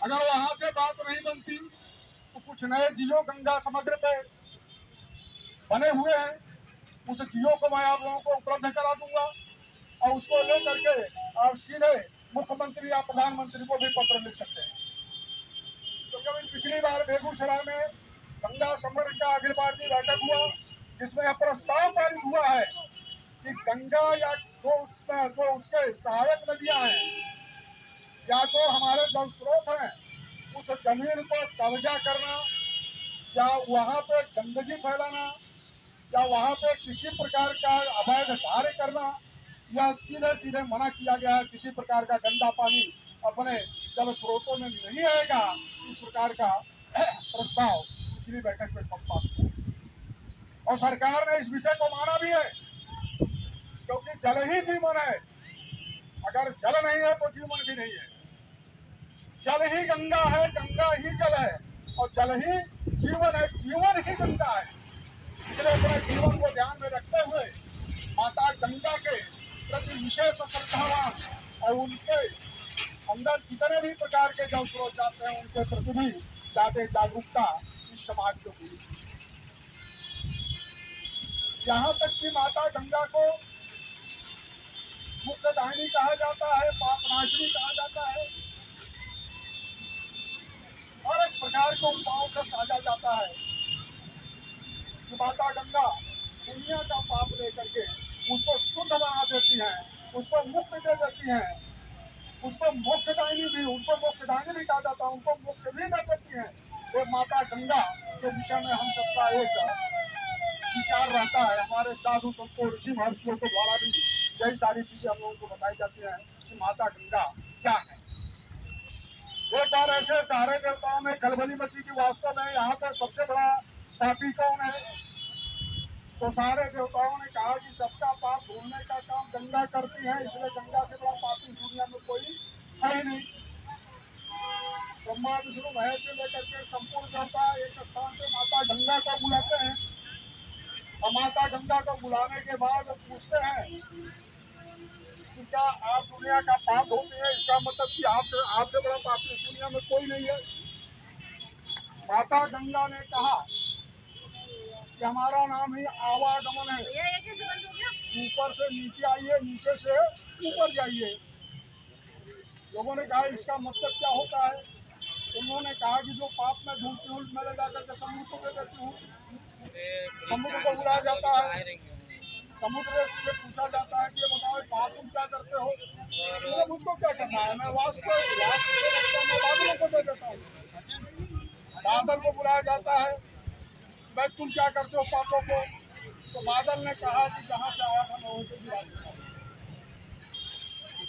अगर वहां से बात नहीं बनती तो कुछ नए जियो गंगा समग्र पे बने हुए हैं, उस जियो को मैं आप लोगों को उपलब्ध करा दूंगा और उसको लेकर के आप सीधे मुख्यमंत्री या प्रधानमंत्री को भी पत्र लिख सकते हैं। तो कभी पिछली बार बेगूसराय में गंगा समग्र का अखिल भारतीय बैठक हुआ, जिसमें यह प्रस्ताव पारित हुआ है कि गंगा या जो उसके सहायक नदियां हैं या जो हमारे जल स्रोत हैं, उस जमीन को कब्जा करना या वहां पे गंदगी फैलाना या वहां पे किसी प्रकार का अवैध कार्य करना, या सीधे सीधे मना किया गया है किसी प्रकार का गंदा पानी अपने जल स्रोतों में नहीं आएगा। इस प्रकार का प्रस्ताव पिछली बैठक में पास हुआ और सरकार ने इस विषय को माना भी है, क्योंकि जल ही जीवन है। अगर जल नहीं है तो जीवन भी नहीं है। जल ही गंगा है, गंगा ही जल है और जल ही जीवन है, जीवन ही गंगा है। इसलिए अपने जीवन को ध्यान में रखते हुए माता गंगा के प्रति विशेष श्रद्धावान और उनके अंदर जितने भी प्रकार के जल स्रोत जाते हैं उनके प्रति भी ज्यादा जागरूकता इस समाज को मिली। यहाँ तक कि माता गंगा को मुख्य दाहिनी कहा जाता है, पापनाशिनी कहा जाता है, और एक प्रकार के उपायों से साजा जाता है कि माता गंगा दुनिया का पाप लेकर के उसको शुद्ध बना देती है, उसको मुक्त दे देती है, उसको मोक्षदायिनी भी, उनको मोक्षदायिनी भी कहा जाता है, उनको मोक्ष भी दे देती है। तो माता गंगा के विषय में हम सबका एक विचार रहता है। हमारे साधु संतों ऋषि महर्षियों के द्वारा भी यही सारी चीजें हम लोगों को बताई जाती हैं कि माता गंगा क्या है। एक बार ऐसे सारे देवताओं में खलबली मची की वास्तव में यहाँ पर सबसे बड़ा पापी कौन है, तो सारे देवताओं ने कहा कि सबका पाप धोने का काम गंगा करती है, इसलिए गंगा से बड़ा पापी दुनिया में कोई है ही नहीं। ब्रह्मा विष्णु महेश से लेकर के संपूर्ण देवता एक स्थान से माता गंगा को बुलाते हैं और माता गंगा को बुलाने के बाद पूछते हैं कि क्या आप दुनिया का पाप धोते हैं, इसका मतलब कि आपसे बड़ा पापी इस दुनिया में कोई नहीं है। माता गंगा ने कहा कि हमारा नाम ही आवागमन है, ऊपर से नीचे आइए, नीचे से ऊपर जाइए। लोगों ने कहा इसका मतलब क्या होता है। उन्होंने कहा कि जो पाप में ढूंढती हूँ मैं ले जाकर के समुद्र को दे देती हूँ। समुद्र को बुलाया जाता है, समुद्र से पूछा जाता है कि ये बताओ पाप तुम क्या करते हो, तो मुझको क्या करना है, मैं बादलों को दे देता हूँ। बादल को बुलाया जाता है, भाई तुम क्या करते हो पापों को, तो बादल ने कहा कि जहाँ से आया था मैं वहीं पे गिरा देता हूँ।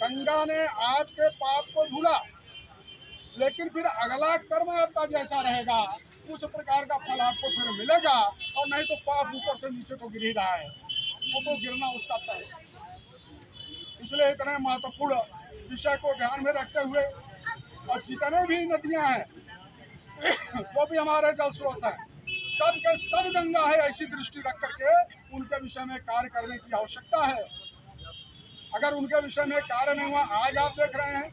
गंगा ने आपके पाप को धुला, लेकिन फिर अगला कर्म आपका जैसा रहेगा उस प्रकार का फल आपको फिर मिलेगा, और नहीं तो पाप ऊपर से नीचे तो गिर ही रहा है, वो तो गिरना उसका तय है। इसलिए इतने महत्वपूर्ण विषय को ध्यान में रखते हुए और जितने भी नदियां हैं जो भी हमारे जल स्रोत हैं सब के सब गंगा है, ऐसी दृष्टि रख करके उनके विषय में कार्य करने की आवश्यकता है। अगर उनके विषय में कार्य नहीं हुआ, आज आप देख रहे हैं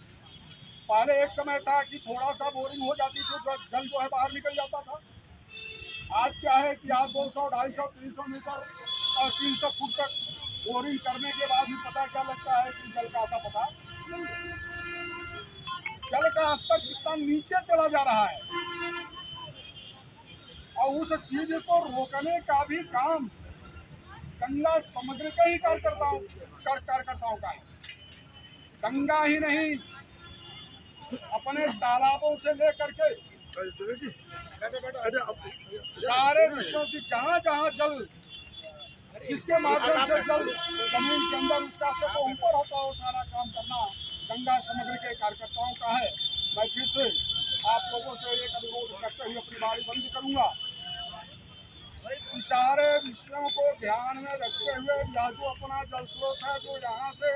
पहले एक समय था कि थोड़ा सा बोरिंग हो जाती थी तो जल जो है बाहर निकल जाता था। आज क्या है कि आप 200, 250, 300 मीटर और 300 फुट तक बोरिंग करने के बाद भी पता क्या लगता है कि जल का आता पता नहीं है। जल का स्तर कितना नीचे चला जा रहा है और उस चीज को रोकने का भी काम गंगा समुद्र के ही कार्यकर्ताओं का है। गंगा ही नहीं, अपने तालाबों से लेकर के सारे विश्व की जहाँ जहाँ जल, जिसके माध्यम से जल जमीन के अंदर उसका से तो ऊपर होता है, वो सारा काम करना गंगा समुद्र के कार्यकर्ताओं का है। मैं फिर से आप लोगों से एक अनुरोध करते हुए अपनी बारी बंद करूंगा। सारे विषयों को ध्यान में रखते हुए यह जो अपना जल स्रोत है जो यहाँ से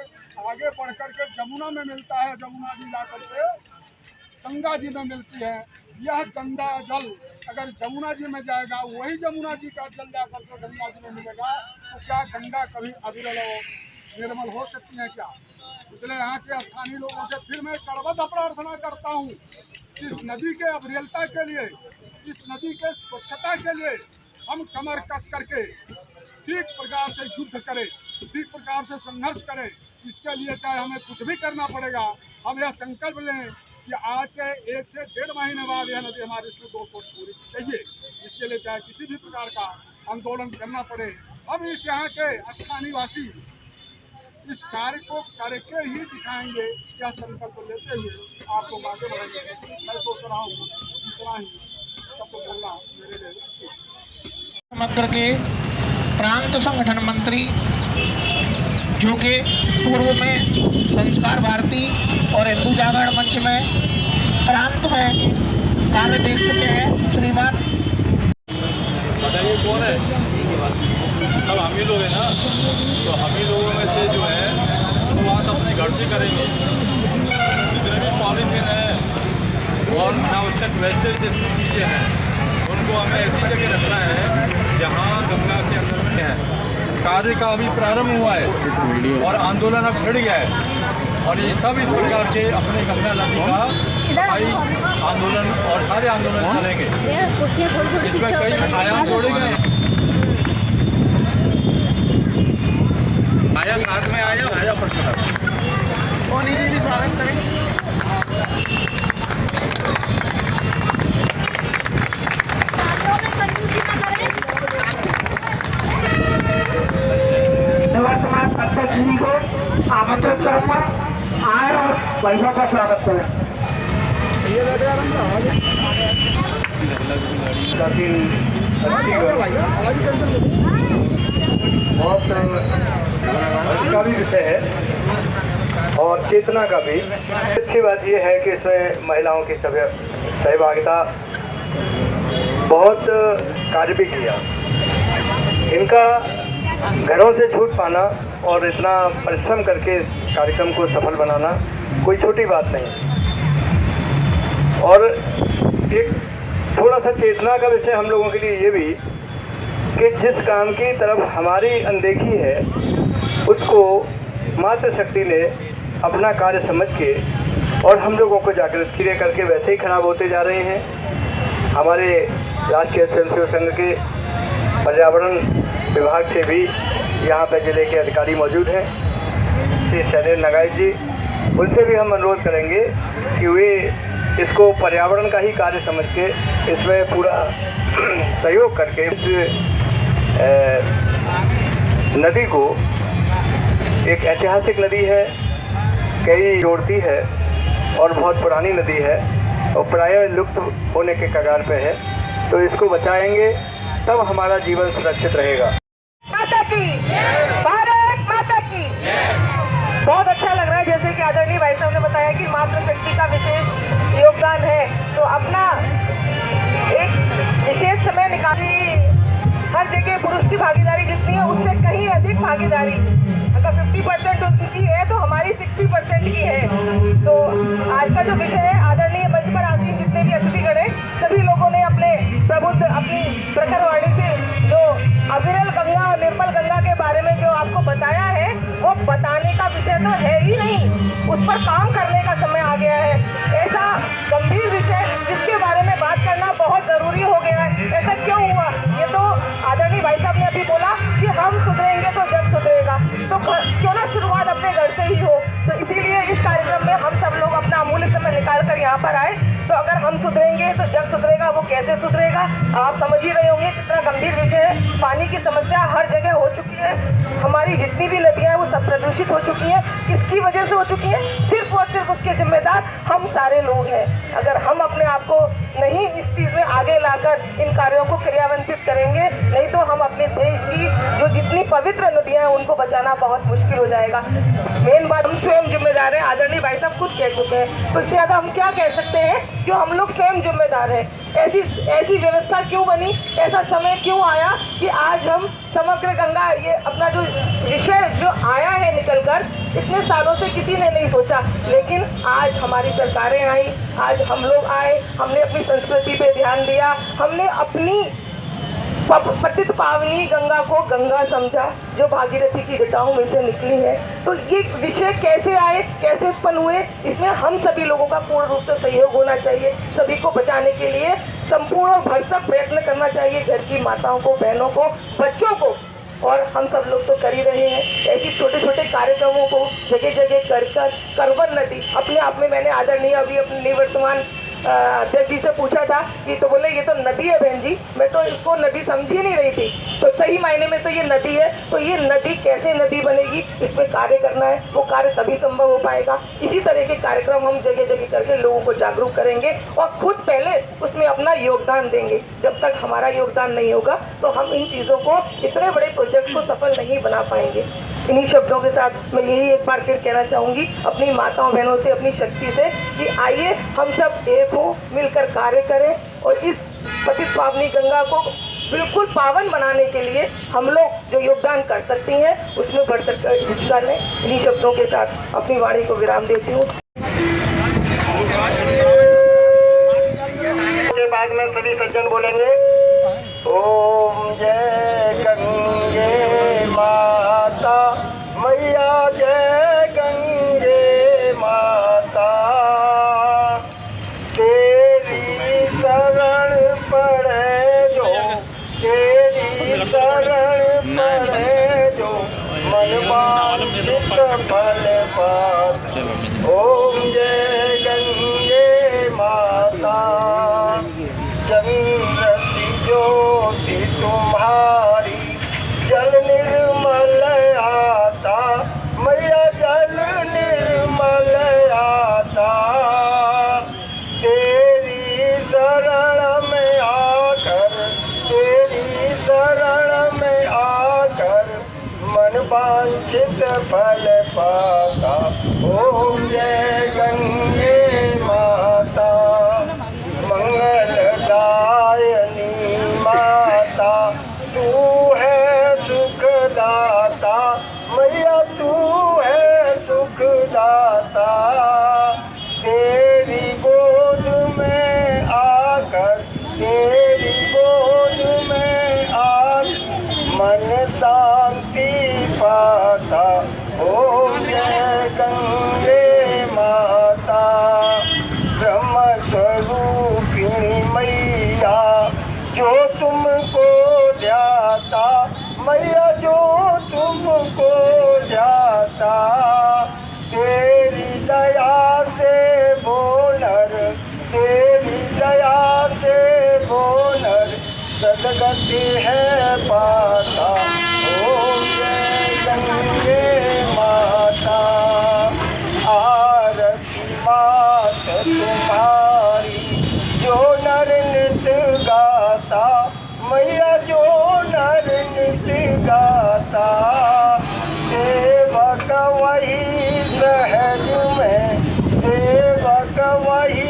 आगे बढ़ करके जमुना में मिलता है, जमुना जी ला करके गंगा जी में मिलती है, यह गंगा जल अगर जमुना जी में जाएगा, वही जमुना जी का जल जाकर के गंगा जी में मिलेगा, तो क्या गंगा कभी अविरल निर्मल हो सकती है क्या। इसलिए यहाँ के स्थानीय लोगों से फिर मैं करबद्ध प्रार्थना करता हूँ इस नदी के अविरलता के लिए, इस नदी के स्वच्छता के लिए हम कमर कस करके ठीक प्रकार से युद्ध करें, ठीक प्रकार से संघर्ष करें। इसके लिए चाहे हमें कुछ भी करना पड़ेगा, हम यह संकल्प लें कि आज के 1 से 1.5 महीने बाद यह नदी हमारे शुद्ध और स्वच्छ होनी चाहिए। इसके लिए चाहे किसी भी प्रकार का आंदोलन करना पड़े, हम इस यहाँ के स्थानीय वासी इस कार्य को करके ही दिखाएंगे। यह संकल्प लेते हुए आप लोग आगे बढ़ेंगे। मैं सोच रहा हूँ इतना ही सबको बोलना मेरे लिए। समग्र के प्रांत संगठन मंत्री जो कि पूर्व में संस्कार भारती और हिंदू जागरण मंच में प्रांत में कार्य देख चुके हैं, श्रीमान बताइए कौन है? सब हम ही लोग हैं ना, तो हम ही लोगों में से जो है शुरुआत अपने घर से करेंगे। जितने भी पॉलिथीन है और अनावश्यक वेस्टेज जितनी चीज़ें हैं उनको हमें ऐसी जगह रखना है जहाँ गंगा के अंदर में है। कार्य का अभी प्रारंभ हुआ है और आंदोलन अब छिड़ गया है और ये सब इस प्रकार के अपने गंगा नदी का सफाई आंदोलन और सारे आंदोलन चलेंगे। इसमें कई आयाम जोड़े गए हैं। आया साथ में आया सोनी जी भी स्वागत करें। वर्तमान अध्यक्ष जी को आमंत्रित करूंगा, आए और पैसा का स्वागत करें। बहुत उसका भी विषय है और चेतना का भी। अच्छी बात यह है कि इसमें महिलाओं की सहभागिता बहुत कार्य भी किया। इनका घरों से छूट पाना और इतना परिश्रम करके इस कार्यक्रम को सफल बनाना कोई छोटी बात नहीं। और एक थोड़ा सा चेतना का विषय हम लोगों के लिए ये भी कि जिस काम की तरफ हमारी अनदेखी है उसको मातृशक्ति ने अपना कार्य समझ के और हम लोगों को जागृत किए करके वैसे ही खराब होते जा रहे हैं। हमारे राष्ट्रीय स्वयंसेवक संघ के पर्यावरण विभाग से भी यहाँ पे जिले के अधिकारी मौजूद हैं, श्री शैलेंद्र नगाई जी, उनसे भी हम अनुरोध करेंगे कि वे इसको पर्यावरण का ही कार्य समझ के इसमें पूरा सहयोग करके इस नदी को, एक ऐतिहासिक नदी है, कई जोड़ती है और बहुत पुरानी नदी है और प्रायः लुप्त होने के कगार पे है, तो इसको बचाएंगे तब हमारा जीवन सुरक्षित रहेगा। माता की, भारत माता की। बहुत अच्छा लग रहा है, जैसे कि आदरणीय भाई साहब ने बताया कि मातृशक्ति का विशेष योगदान है, तो अपना एक विशेष समय निकाली। हर जगह पुरुष की भागीदारी जितनी है उससे कहीं अधिक भागीदारी, अगर 50% उनकी है तो हमारी 60% की है। तो आज का जो विषय है, आदरणीय मंच पर आसीन जितने भी अतिथिगण हैं, सभी लोगों ने अपने प्रबुद्ध अपनी प्रखर वाणी से जो अविरल गंगा और निर्मल गंगा के बारे में जो आपको बताया है, वो बताने का विषय तो है ही नहीं, उस पर काम करने का समय आ गया है। ऐसा गंभीर विषय जिसके बारे में बात करना बहुत ज़रूरी हो गया है। ऐसा क्यों हुआ? ये तो आदरणीय भाई साहब ने अभी बोला कि हम सुधरेंगे तो जग सुधरेगा, तो क्यों ना शुरुआत अपने घर से ही हो। तो इसीलिए इस कार्यक्रम में हम सब लोग अपना अमूल्य समय निकाल कर यहाँ पर आए। तो अगर हम सुधरेंगे तो जग सुधरेगा, वो कैसे सुधरेगा आप समझ ही रहे होंगे कितना गंभीर विषय है। पानी की समस्या हर जगह हो चुकी है, हमारी जितनी भी नदियाँ हैं वो सब प्रदूषित हो चुकी हैं। किसकी वजह से हो चुकी हैं? सिर्फ और सिर्फ उसके जिम्मेदार हम सारे लोग हैं। अगर हम अपने आप को नहीं इस चीज़ में आगे लाकर इन कार्यों को क्रियान्वित करेंगे, नहीं तो हम अपने देश की जो जितनी पवित्र नदियाँ हैं उनको बचाना बहुत मुश्किल हो जाएगा। मेन बात, हम स्वयं जिम्मेदार हैं। आदरणीय भाई साहब खुद कह चुके हैं, तो इससे ज़्यादा हम क्या कह सकते हैं कि हम लोग स्वयं जिम्मेदार हैं। ऐसी व्यवस्था क्यों बनी, ऐसा समय क्यों आया कि आज हम समग्र गंगा, ये अपना जो विषय जो आया है निकल कर, इतने सालों से किसी ने नहीं सोचा, लेकिन आज हमारी सरकारें आई, आज हम लोग आए, हमने अपनी संस्कृति पे ध्यान दिया, हमने अपनी पतित पावनी गंगा को गंगा समझा जो भागीरथी की जटाओं में से निकली है। तो ये विषय कैसे आए, कैसे उत्पन्न हुए, इसमें हम सभी लोगों का पूर्ण रूप से सहयोग होना चाहिए। सभी को बचाने के लिए संपूर्ण और भरसक प्रयत्न करना चाहिए, घर की माताओं को, बहनों को, बच्चों को, और हम सब लोग तो कर ही रहे हैं। ऐसी छोटे छोटे कार्यक्रमों को जगह जगह कर करवन नदी अपने आप में, मैंने आदरणीय अभी अपने निवर्तमान अध्यक्ष जी से पूछा था कि तो बोले ये तो नदी है बहन जी, मैं तो इसको नदी समझ ही नहीं रही थी। तो सही मायने में तो ये नदी है। तो ये नदी कैसे नदी बनेगी, इस पर कार्य करना है। वो कार्य तभी संभव हो पाएगा। इसी तरह के कार्यक्रम हम जगह जगह करके लोगों को जागरूक करेंगे और खुद पहले उसमें अपना योगदान देंगे। जब तक हमारा योगदान नहीं होगा तो हम इन चीज़ों को, इतने बड़े प्रोजेक्ट को सफल नहीं बना पाएंगे। इन्हीं शब्दों के साथ मैं यही एक बार फिर कहना चाहूँगी अपनी माताओं बहनों से, अपनी शक्ति से, कि आइए हम सब एक हो, मिलकर कार्य करें और इस पतित पावनी गंगा को बिल्कुल पावन बनाने के लिए हम लोग जो योगदान कर सकते हैं उसमें बढ़ सकता हिस्सा लें। इन्हीं शब्दों के साथ अपनी वाणी को विराम देती हूँ। के बाद में सभी सज्जन बोलेंगे ओम जय गंगे माता मैया, जय गंगे माता, तेरी शरण पड़े जो, तेरी शरण पड़े जो, मन वांछित फल पात। ओम जय गंगे माता, चंद्रसी ज्योति तुम्हारी, जल निर्मल आता मैया, जल निर्मल आता, तेरी शरण में आकर, तेरी शरण में आकर मन वांछित फल पाता। ओम जय गंगे माता, मंगलदायनी माता, तू है सुखदाता मैया, तू है सुखदाता, तेरी गोद में आकर, तेरी गोद में आकर मन शांति पाता। ओम जय गंगे माता, ब्रह्म स्वरूपिणी मैया, जो तुमको ध्याता मैया, जो तुमको ध्याता, तेरी दया से बोनर, तेरी दया से बोनर सदगति है पाता। ओम जय गंगे माता, आरती मात तुम्हारी, जो नर नृत्य गाता मैया, जो नर नृत्य गाता, सेवक वही सहज में, सेवक वही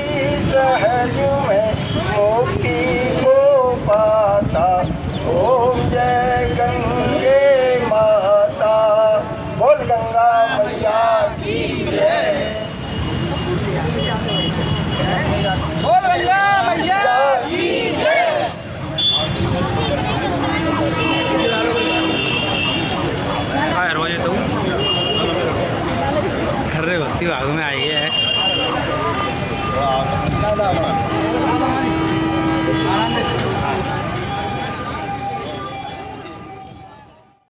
सहज में मुक्ति